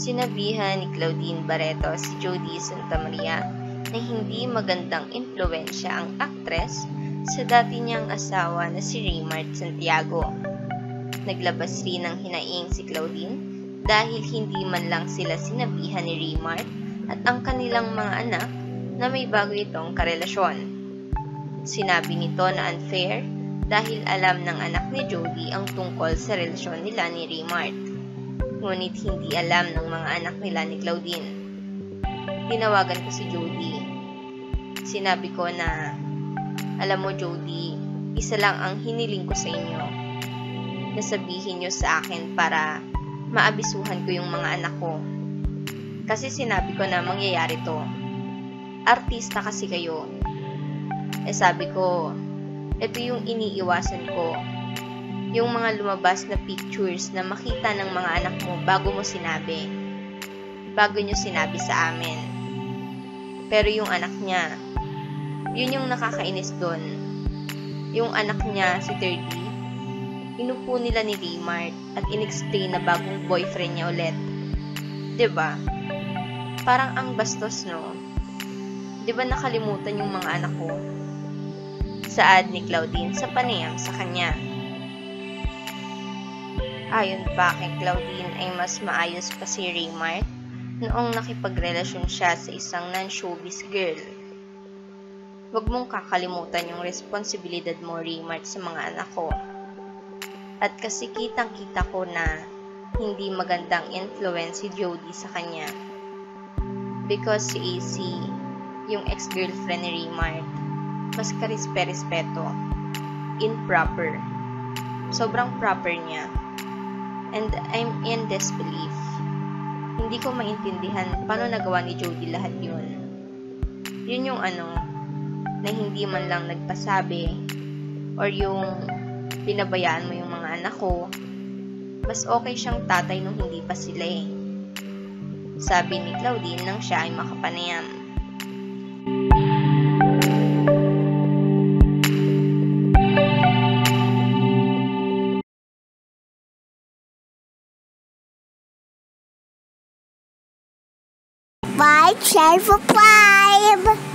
Sinabihan ni Claudine Barreto si Jody Santamaria na hindi magandang impluwensya ang aktres sa dati niyang asawa na si Raymart Santiago. Naglabas rin ng hinaing si Claudine dahil hindi man lang sila sinabihan ni Raymart at ang kanilang mga anak na may bago itong karelasyon. Sinabi nito na unfair dahil alam ng anak ni Jody ang tungkol sa relasyon nila ni Raymart. Ngunit hindi alam ng mga anak nila ni Claudine. Tinawagan ko si Jody. Sinabi ko na, alam mo Jody, isa lang ang hiniling ko sa inyo. Nasabihin nyo sa akin para maabisuhan ko yung mga anak ko. Kasi sinabi ko na mangyayari to. Artista kasi kayo. Sabi ko, ito yung iniiwasan ko. Yung mga lumabas na pictures na makita ng mga anak mo bago mo sinabi. Bago nyo sinabi sa amin. Pero yung anak niya, yun yung nakakainis doon. Yung anak niya, si 30, inupo nila ni Raymart at in-explain na bagong boyfriend niya ulit. Diba? Parang ang bastos, no? Diba nakalimutan yung mga anak ko? Saad ni Claudine sa panayam sa kanya. Ayon pa kay Claudine ay mas maayos pa si Raymart noong nakipagrelasyon siya sa isang non-showbiz girl. Huwag mong kakalimutan yung responsibilidad mo, Raymart, sa mga anak ko. At kasi kitang-kita ko na hindi magandang influence si Jody sa kanya. Because si AC, yung ex-girlfriend ni Raymart, mas karispe-respeto, improper. Sobrang proper niya. And I'm in disbelief. Hindi ko maintindihan paano nagawa ni Jody lahat yun. Yun yung na hindi man lang nagpasabi or yung pinabayaan mo yung mga anak ko. Mas okay siyang tatay nung hindi pa sila eh. Sabi ni Claudine nang siya ay makapanayam. Share for 5.